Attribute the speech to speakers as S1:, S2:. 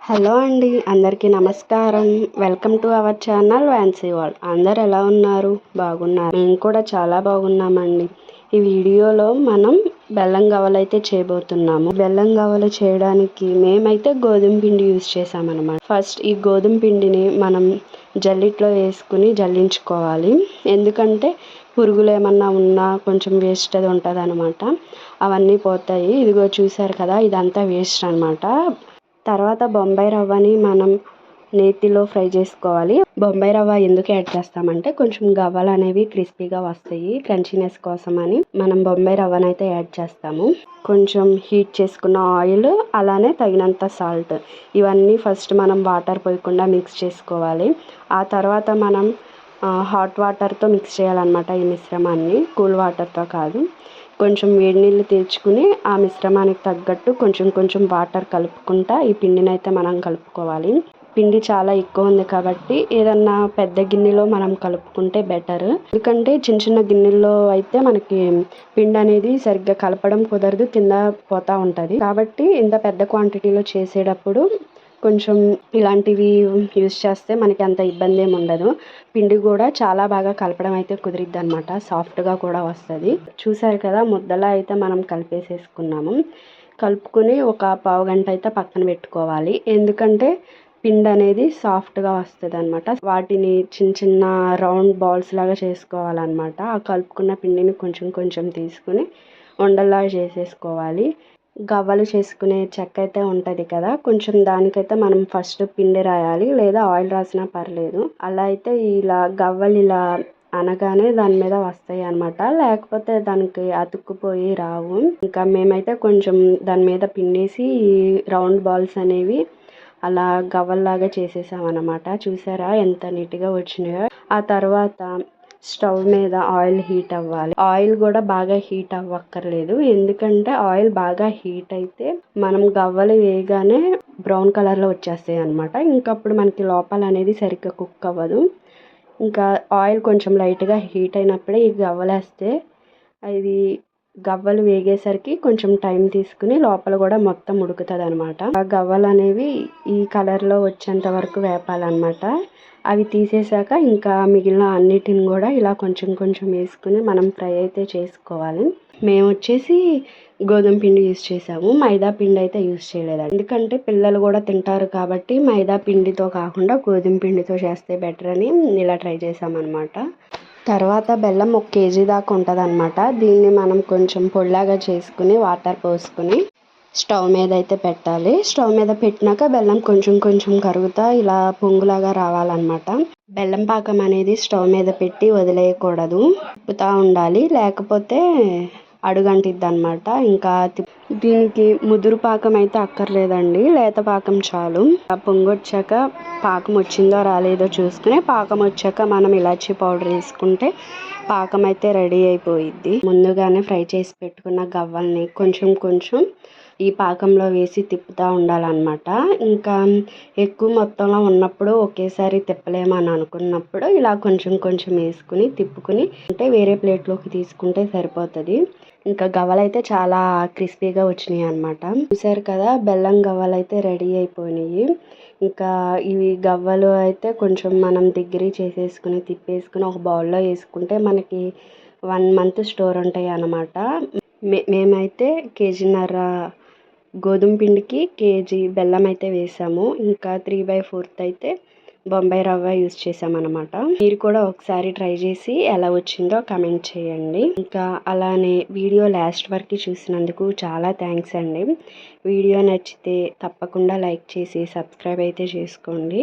S1: Hello అండి, అందరికీ నమస్కారం. Welcome to our channel fancy world. అందరు ఎలా ఉన్నారు? బాగున్నారు. మేము కూడా చాలా బాగున్నామండి. ఈ వీడియోలో మనం బెల్లం గవ్వలు అయితే చేయబోతున్నాము. బెల్లం గవ్వలు చేయడానికి మేమైతే గోధుమ పిండి యూజ్ చేసామన్నమాట. ఫస్ట్ ఈ గోధుమ పిండిని మనం జల్లిట్లో వేసుకుని జల్లించుకోవాలి. ఎందుకంటే పురుగులు ఏమన్నా ఉన్నా కొంచెం వేస్ట్ అది ఉంటుంది అనమాట. అవన్నీ పోతాయి. ఇదిగో చూసారు కదా, ఇదంతా వేస్ట్ అనమాట. తర్వాత బొంబాయి రవ్వని మనం నేతిలో ఫ్రై చేసుకోవాలి. బొంబాయి రవ్వ ఎందుకు యాడ్ చేస్తామంటే కొంచెం గవ్వలు అనేవి క్రిస్పీగా వస్తాయి. క్రంచీనెస్ కోసం అని మనం బొంబాయి రవ్వను అయితే యాడ్ చేస్తాము. కొంచెం హీట్ చేసుకున్న ఆయిల్, అలానే తగినంత సాల్ట్, ఇవన్నీ ఫస్ట్ మనం వాటర్ పోయకుండా మిక్స్ చేసుకోవాలి. ఆ తర్వాత మనం హాట్ వాటర్తో మిక్స్ చేయాలన్నమాట. ఈ మిశ్రమాన్ని కూల్ వాటర్తో కాదు. కొంచెం వేడి నీళ్ళు తెచ్చుకుని ఆ మిశ్రమానికి తగ్గట్టు కొంచెం కొంచెం వాటర్ కలుపుకుంటా ఈ పిండిని అయితే మనం కలుపుకోవాలి. పిండి చాలా ఎక్కువ ఉంది కాబట్టి ఏదన్నా పెద్ద గిన్నెలో మనం కలుపుకుంటే బెటర్. ఎందుకంటే చిన్న చిన్న గిన్నెల్లో అయితే మనకి పిండి అనేది సరిగ్గా కలపడం కుదరదు, కింద పోతా ఉంటుంది. కాబట్టి ఇంత పెద్ద క్వాంటిటీలో చేసేటప్పుడు కొంచెం ఇలాంటివి యూస్ చేస్తే మనకి అంత ఇబ్బంది ఏమి ఉండదు. పిండి కూడా చాలా బాగా కలపడం అయితే కుదిరిద్ది అనమాట. సాఫ్ట్గా కూడా వస్తుంది. చూసారు కదా, ముద్దలా అయితే మనం కలిపేసేసుకున్నాము. కలుపుకుని ఒక పావు గంట అయితే పక్కన పెట్టుకోవాలి. ఎందుకంటే పిండి అనేది సాఫ్ట్గా వస్తుంది అనమాట. వాటిని చిన్న చిన్న రౌండ్ బాల్స్ లాగా చేసుకోవాలన్నమాట. ఆ కలుపుకున్న పిండిని కొంచెం కొంచెం తీసుకుని ఉండల్లాగా చేసేసుకోవాలి. గవ్వలు చేసుకునే చెక్క అయితే ఉంటుంది కదా, కొంచెం దానికైతే మనం ఫస్ట్ పిండి రాయాలి, లేదా ఆయిల్ రాసినా పర్లేదు. అలా అయితే ఇలా గవ్వలు ఇలా అనగానే దాని మీద వస్తాయి అన్నమాట. లేకపోతే దానికి అతుక్కుపోయి రావు. ఇంకా మేమైతే కొంచెం దాని మీద పిండేసి ఈ రౌండ్ బాల్స్ అనేవి అలా గవ్వల్లాగా చేసేసాం అన్నమాట. చూసారా ఎంత నీట్గా వచ్చినాయో. ఆ తర్వాత స్టవ్ మీద ఆయిల్ హీట్ అవ్వాలి. ఆయిల్ కూడా బాగా హీట్ అవ్వక్కర్లేదు. ఎందుకంటే ఆయిల్ బాగా హీట్ అయితే మనం గవ్వలు వేయగానే బ్రౌన్ కలర్లో వచ్చేస్తాయి అనమాట. ఇంకప్పుడు మనకి లోపల అనేది సరిగ్గా కుక్ అవ్వదు. ఇంకా ఆయిల్ కొంచెం లైట్గా హీట్ అయినప్పుడే ఈ గవ్వలు వేస్తే అది గవ్వలు వేగేసరికి కొంచెం టైం తీసుకుని లోపల కూడా మొత్తం ఉడుకుతుంది అనమాట. ఆ గవ్వలు అనేవి ఈ కలర్లో వచ్చేంత వరకు వేపాలన్నమాట. అవి తీసేసాక ఇంకా మిగిలిన అన్నిటిని కూడా ఇలా కొంచెం కొంచెం వేసుకుని మనం ఫ్రై అయితే చేసుకోవాలి. మేము వచ్చేసి గోధుమ పిండి యూజ్ చేసాము, మైదా పిండి అయితే యూజ్ చేయలేదు. ఎందుకంటే పిల్లలు కూడా తింటారు కాబట్టి మైదా పిండితో కాకుండా గోధుమ పిండితో చేస్తే బెటర్ అని ఇలా ట్రై చేసామన్నమాట. తర్వాత బెల్లం 1 కేజీ దాకా ఉంటుంది అనమాట. దీన్ని మనం కొంచెం పొడిలాగా చేసుకుని వాటర్ పోసుకుని స్టవ్ మీద అయితే పెట్టాలి. స్టవ్ మీద పెట్టినాక బెల్లం కొంచెం కొంచెం కరుగుతా ఇలా పొంగులాగా రావాలన్నమాట. బెల్లం పాకం అనేది స్టవ్ మీద పెట్టి వదిలేయకూడదు, తిప్పుతూ ఉండాలి, లేకపోతే అడుగంటిద్ది అనమాట. ఇంకా దీనికి ముదురు పాకం అయితే అక్కర్లేదండి, లేత పాకం చాలు. ఆ పొంగు వచ్చాక పాకం వచ్చిందో రాలేదో చూసుకుని పాకం వచ్చాక మనం ఇలాచీ పౌడర్ వేసుకుంటే పాకం అయితే రెడీ అయిపోయిద్ది. ముందుగానే ఫ్రై చేసి పెట్టుకున్న గవ్వల్ని కొంచెం కొంచెం ఈ పాకంలో వేసి తిప్పుతూ ఉండాలన్నమాట. ఇంకా ఎక్కువ మొత్తంలో ఉన్నప్పుడు ఒకేసారి తిప్పలేమని అనుకున్నప్పుడు ఇలా కొంచెం కొంచెం వేసుకుని తిప్పుకుని అంటే వేరే ప్లేట్లోకి తీసుకుంటే సరిపోతుంది. ఇంకా గవ్వలు అయితే చాలా క్రిస్పీగా వచ్చినాయి అనమాట. చూసారు కదా, బెల్లం గవ్వలు అయితే రెడీ అయిపోయినాయి. ఇంకా ఇవి గవ్వలు అయితే కొంచెం మనం దగ్గర చేసేసుకుని తిప్పేసుకుని ఒక బౌల్లో వేసుకుంటే మనకి 1 మంత్ స్టోర్ ఉంటాయి అన్నమాట. మేమైతే 1.5 కేజీ గోధుమ పిండికి 1 కేజీ బెల్లం అయితే వేసాము. ఇంకా 3/4 అయితే బొంబాయి రవ్వ యూజ్ చేసామన్నమాట. మీరు కూడా ఒకసారి ట్రై చేసి ఎలా వచ్చిందో కమెంట్ చేయండి. ఇంకా అలానే వీడియో లాస్ట్ వరకు చూసినందుకు చాలా థ్యాంక్స్ అండి. వీడియో నచ్చితే తప్పకుండా లైక్ చేసి సబ్స్క్రైబ్ అయితే చేసుకోండి.